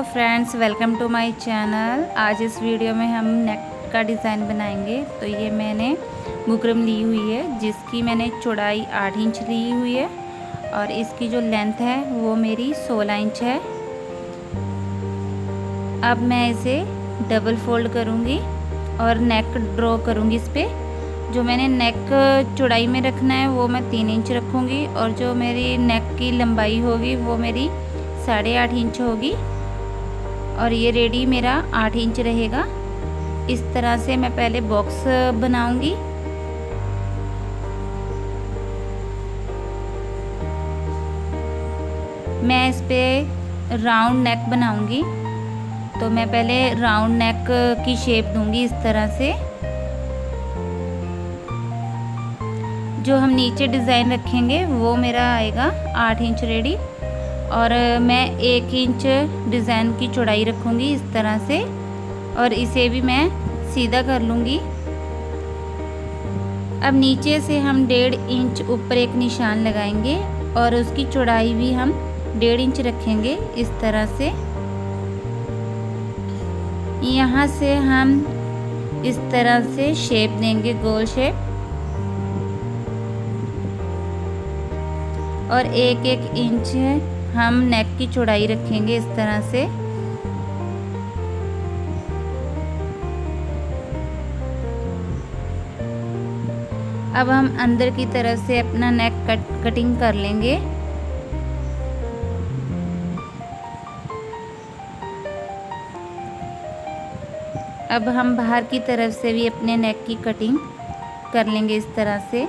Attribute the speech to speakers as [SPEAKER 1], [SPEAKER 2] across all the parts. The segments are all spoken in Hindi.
[SPEAKER 1] Friends, welcome to my channel. आज इस वीडियो में हम नेक का डिज़ाइन बनाएंगे। तो ये मैंने बुकरम ली हुई है जिसकी मैंने चौड़ाई 8 इंच ली हुई है और इसकी जो लेंथ है वो मेरी 16 इंच है। अब मैं इसे डबल फोल्ड करूँगी और नेक ड्रॉ करूँगी। इस पर जो मैंने नेक चौड़ाई में रखना है वो मैं 3 इंच रखूँगी और जो मेरी नेक की लंबाई होगी वो मेरी 8.5 इंच होगी और ये रेडी मेरा 8 इंच रहेगा। इस तरह से मैं पहले बॉक्स बनाऊंगी। मैं इस पे राउंड नेक बनाऊंगी, तो मैं पहले राउंड नेक की शेप दूंगी इस तरह से। जो हम नीचे डिज़ाइन रखेंगे वो मेरा आएगा 8 इंच रेडी और मैं 1 इंच डिज़ाइन की चौड़ाई रखूँगी इस तरह से और इसे भी मैं सीधा कर लूँगी। अब नीचे से हम 1.5 इंच ऊपर एक निशान लगाएंगे और उसकी चौड़ाई भी हम 1.5 इंच रखेंगे इस तरह से। यहाँ से हम इस तरह से शेप देंगे, गोल शेप, और 1-1 इंच हम नेक की चौड़ाई रखेंगे इस तरह से। अब हम अंदर की तरफ से अपना नेक कटिंग कर लेंगे। अब हम बाहर की तरफ से भी अपने नेक की कटिंग कर लेंगे इस तरह से।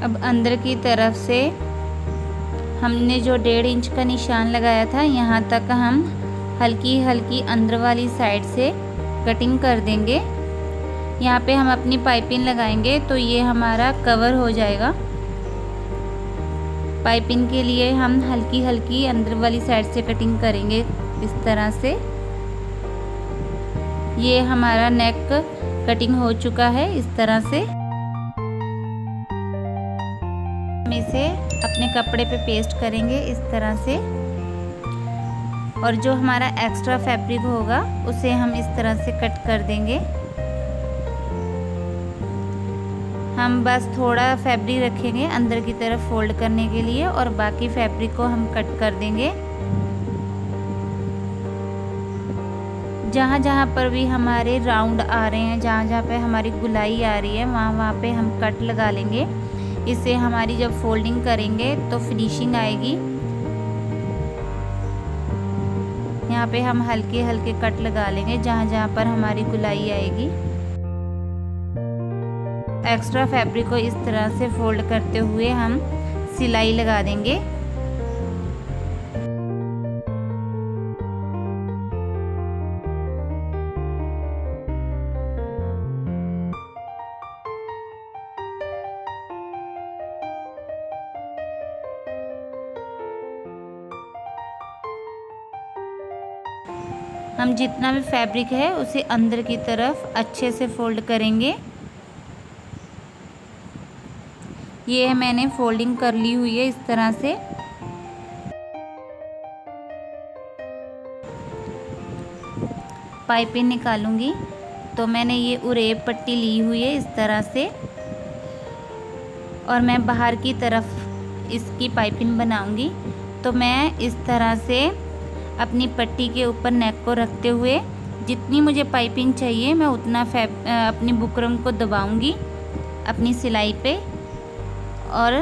[SPEAKER 1] अब अंदर की तरफ से हमने जो 1.5 इंच का निशान लगाया था यहाँ तक हम हल्की हल्की अंदर वाली साइड से कटिंग कर देंगे। यहाँ पे हम अपनी पाइपिंग लगाएंगे तो ये हमारा कवर हो जाएगा। पाइपिंग के लिए हम हल्की हल्की अंदर वाली साइड से कटिंग करेंगे इस तरह से। ये हमारा नेक कटिंग हो चुका है इस तरह से। हम इसे अपने कपड़े पे पेस्ट करेंगे इस तरह से और जो हमारा एक्स्ट्रा फैब्रिक होगा उसे हम इस तरह से कट कर देंगे। हम बस थोड़ा फैब्रिक रखेंगे अंदर की तरफ फोल्ड करने के लिए और बाकी फैब्रिक को हम कट कर देंगे। जहाँ जहाँ पर भी हमारे राउंड आ रहे हैं, जहाँ जहाँ पे हमारी गुलाई आ रही है, वहाँ पे हम कट लगा लेंगे। इससे हमारी जब फोल्डिंग करेंगे तो फिनिशिंग आएगी। यहाँ पे हम हल्के हल्के कट लगा लेंगे जहाँ जहाँ पर हमारी गुलाई आएगी। एक्स्ट्रा फैब्रिक को इस तरह से फोल्ड करते हुए हम सिलाई लगा देंगे। हम जितना भी फैब्रिक है उसे अंदर की तरफ अच्छे से फोल्ड करेंगे। ये मैंने फोल्डिंग कर ली हुई है इस तरह से। पाइपिंग निकालूंगी तो मैंने ये उरेब पट्टी ली हुई है इस तरह से और मैं बाहर की तरफ इसकी पाइपिंग बनाऊंगी। तो मैं इस तरह से अपनी पट्टी के ऊपर नेक को रखते हुए जितनी मुझे पाइपिंग चाहिए मैं उतना अपनी बुकरम को दबाऊंगी अपनी सिलाई पे और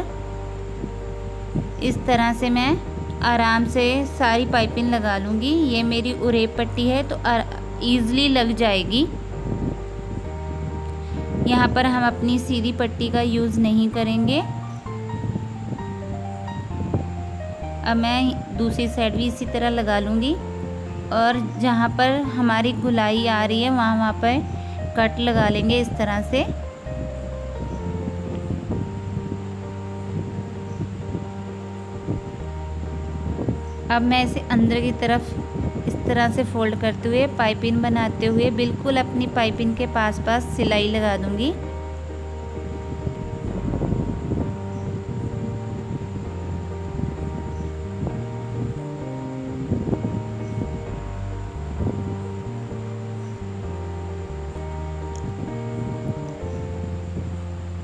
[SPEAKER 1] इस तरह से मैं आराम से सारी पाइपिंग लगा लूँगी। ये मेरी उरेब पट्टी है तो ईज़िली लग जाएगी। यहाँ पर हम अपनी सीधी पट्टी का यूज़ नहीं करेंगे। अब मैं दूसरी साइड भी इसी तरह लगा लूँगी और जहाँ पर हमारी गुलाई आ रही है वहाँ पर कट लगा लेंगे इस तरह से। अब मैं इसे अंदर की तरफ इस तरह से फोल्ड करते हुए पाइपिंग बनाते हुए बिल्कुल अपनी पाइपिंग के पास सिलाई लगा दूंगी।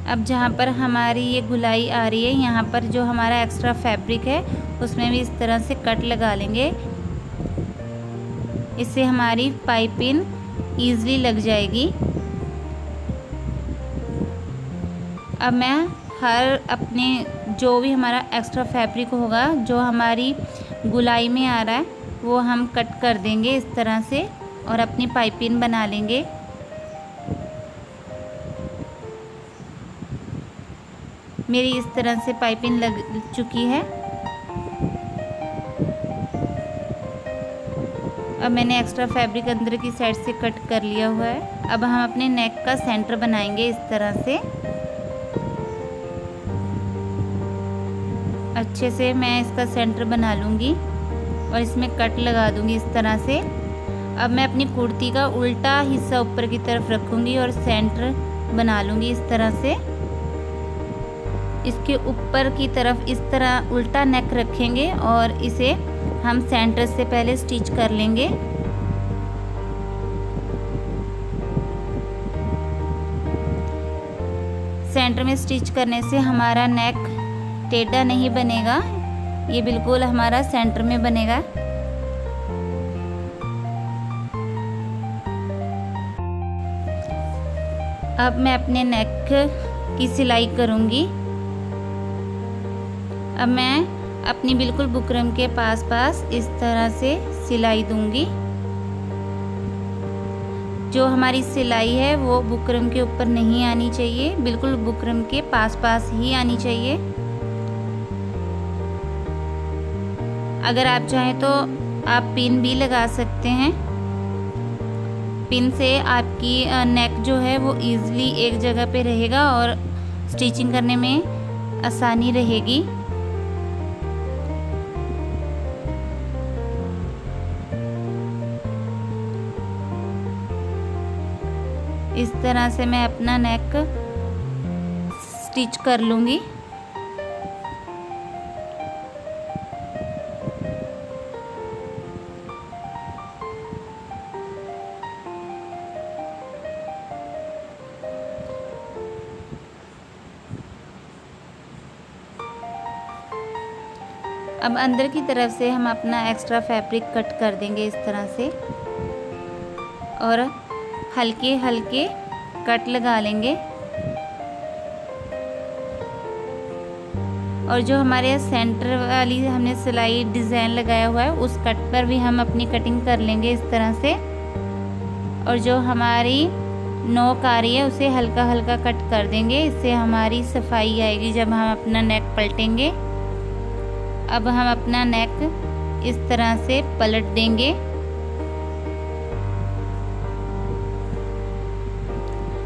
[SPEAKER 1] अब जहाँ पर हमारी ये गुलाई आ रही है, यहाँ पर जो हमारा एक्स्ट्रा फैब्रिक है उसमें भी इस तरह से कट लगा लेंगे। इससे हमारी पाइपिंग ईज़िली लग जाएगी। अब मैं हर अपने जो भी हमारा एक्स्ट्रा फैब्रिक होगा जो हमारी गुलाई में आ रहा है वो हम कट कर देंगे इस तरह से और अपनी पाइपिंग बना लेंगे। मेरी इस तरह से पाइपिंग लग चुकी है। अब मैंने एक्स्ट्रा फैब्रिक अंदर की साइड से कट कर लिया हुआ है। अब हम अपने नेक का सेंटर बनाएंगे इस तरह से। अच्छे से मैं इसका सेंटर बना लूँगी और इसमें कट लगा दूँगी इस तरह से। अब मैं अपनी कुर्ती का उल्टा हिस्सा ऊपर की तरफ रखूँगी और सेंटर बना लूँगी इस तरह से। इसके ऊपर की तरफ इस तरह उल्टा नेक रखेंगे और इसे हम सेंटर से पहले स्टिच कर लेंगे। सेंटर में स्टिच करने से हमारा नेक टेढ़ा नहीं बनेगा, ये बिल्कुल हमारा सेंटर में बनेगा। अब मैं अपने नेक की सिलाई करूँगी। अब मैं अपनी बिल्कुल बुकरम के पास इस तरह से सिलाई दूंगी। जो हमारी सिलाई है वो बुकरम के ऊपर नहीं आनी चाहिए, बिल्कुल बुकरम के पास ही आनी चाहिए। अगर आप चाहें तो आप पिन भी लगा सकते हैं। पिन से आपकी नेक जो है वो ईज़िली एक जगह पे रहेगा और स्टिचिंग करने में आसानी रहेगी। इस तरह से मैं अपना नेक स्टिच कर लूँगी। अब अंदर की तरफ से हम अपना एक्स्ट्रा फैब्रिक कट कर देंगे इस तरह से और हल्के हल्के कट लगा लेंगे। और जो हमारे सेंटर वाली हमने सिलाई डिज़ाइन लगाया हुआ है उस कट पर भी हम अपनी कटिंग कर लेंगे इस तरह से। और जो हमारी नोक आ रही है उसे हल्का हल्का कट कर देंगे, इससे हमारी सफाई आएगी जब हम अपना नेक पलटेंगे। अब हम अपना नेक इस तरह से पलट देंगे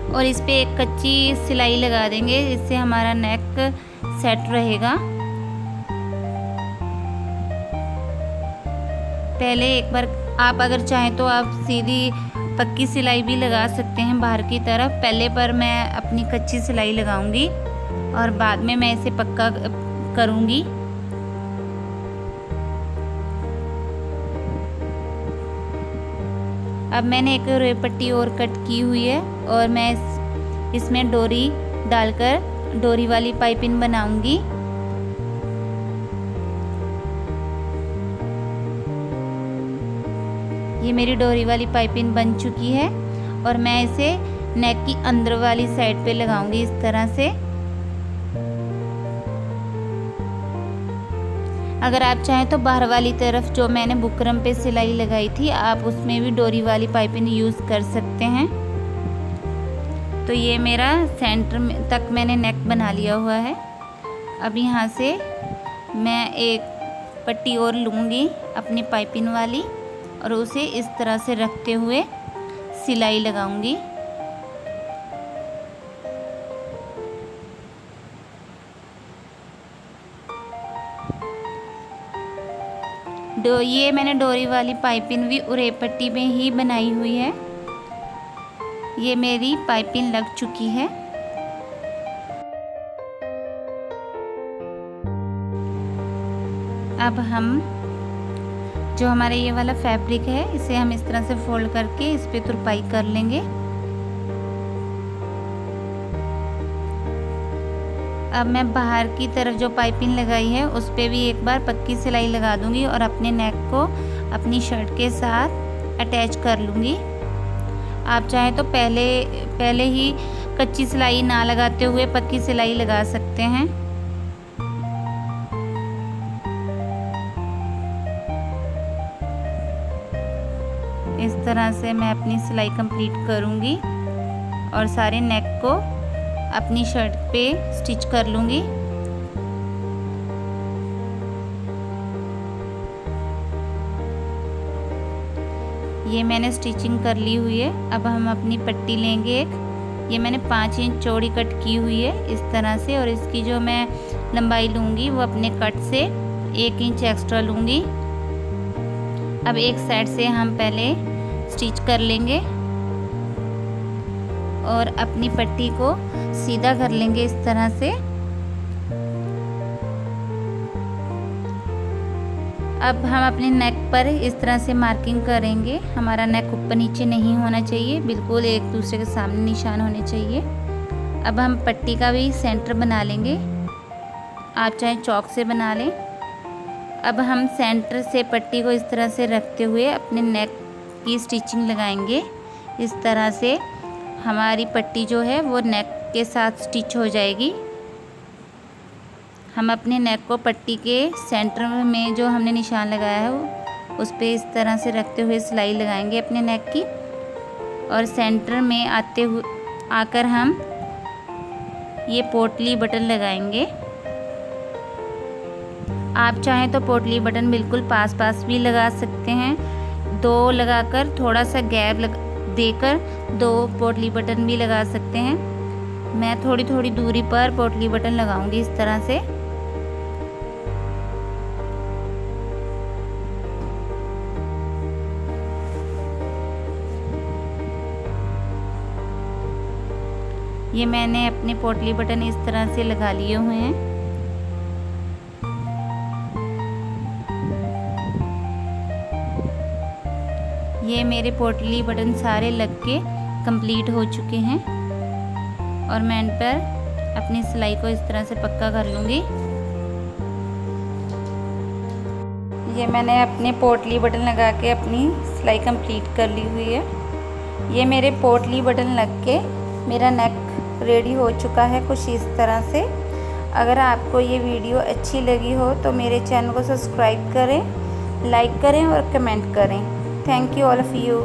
[SPEAKER 1] और इस पे एक कच्ची सिलाई लगा देंगे, इससे हमारा नेक सेट रहेगा। पहले एक बार आप अगर चाहें तो आप सीधी पक्की सिलाई भी लगा सकते हैं बाहर की तरफ। पहले पर मैं अपनी कच्ची सिलाई लगाऊंगी और बाद में मैं इसे पक्का करूंगी। अब मैंने एक रुई पट्टी और कट की हुई है और मैं इसमें डोरी डालकर डोरी वाली पाइपिंग बनाऊंगी। ये मेरी डोरी वाली पाइपिंग बन चुकी है और मैं इसे नेक की अंदर वाली साइड पे लगाऊंगी इस तरह से। अगर आप चाहें तो बाहर वाली तरफ जो मैंने बुकरम पे सिलाई लगाई थी आप उसमें भी डोरी वाली पाइपिंग यूज़ कर सकते हैं। तो ये मेरा सेंटर तक मैंने नेक बना लिया हुआ है। अब यहाँ से मैं एक पट्टी और लूँगी अपनी पाइपिंग वाली और उसे इस तरह से रखते हुए सिलाई लगाऊंगी। ये मैंने डोरी वाली पाइपिंग भी उरे पट्टी में ही बनाई हुई है। ये मेरी पाइपिंग लग चुकी है। अब हम जो हमारा ये वाला फैब्रिक है इसे हम इस तरह से फोल्ड करके इस पे तुरपाई कर लेंगे। अब मैं बाहर की तरफ जो पाइपिंग लगाई है उस पे भी एक बार पक्की सिलाई लगा दूंगी और अपने नेक को अपनी शर्ट के साथ अटैच कर लूँगी। आप चाहें तो पहले ही कच्ची सिलाई ना लगाते हुए पक्की सिलाई लगा सकते हैं। इस तरह से मैं अपनी सिलाई कंप्लीट करूँगी और सारे नेक को अपनी शर्ट पे स्टिच कर लूँगी। ये मैंने स्टिचिंग कर ली हुई है। अब हम अपनी पट्टी लेंगे एक। ये मैंने 5 इंच चौड़ी कट की हुई है इस तरह से, और इसकी जो मैं लंबाई लूँगी वो अपने कट से 1 इंच एक्स्ट्रा लूँगी। अब एक साइड से हम पहले स्टिच कर लेंगे और अपनी पट्टी को सीधा कर लेंगे इस तरह से। अब हम अपने नेक पर इस तरह से मार्किंग करेंगे। हमारा नेक ऊपर नीचे नहीं होना चाहिए, बिल्कुल एक दूसरे के सामने निशान होने चाहिए। अब हम पट्टी का भी सेंटर बना लेंगे, आप चाहे चौक से बना लें। अब हम सेंटर से पट्टी को इस तरह से रखते हुए अपने नेक की स्टिचिंग लगाएंगे। इस तरह से हमारी पट्टी जो है वो नेक के साथ स्टिच हो जाएगी। हम अपने नेक को पट्टी के सेंटर में जो हमने निशान लगाया है उस पे इस तरह से रखते हुए सिलाई लगाएंगे अपने नेक की, और सेंटर में आकर हम ये पोटली बटन लगाएंगे। आप चाहें तो पोटली बटन बिल्कुल पास पास भी लगा सकते हैं। 2 लगाकर थोड़ा सा गैप देकर 2 पोटली बटन भी लगा सकते हैं। मैं थोड़ी थोड़ी दूरी पर पोटली बटन लगाऊंगी इस तरह से। ये मैंने अपने पोटली बटन इस तरह से लगा लिए हुए हैं। ये मेरे पोटली बटन सारे लग के कंप्लीट हो चुके हैं और मैं इन पर अपनी सिलाई को इस तरह से पक्का कर लूँगी। ये मैंने अपने पोटली बटन लगा के अपनी सिलाई कंप्लीट कर ली हुई है। ये मेरे पोटली बटन लग के मेरा नेक रेडी हो चुका है कुछ इस तरह से। अगर आपको ये वीडियो अच्छी लगी हो तो मेरे चैनल को सब्सक्राइब करें, लाइक करें और कमेंट करें। Thank you all of you.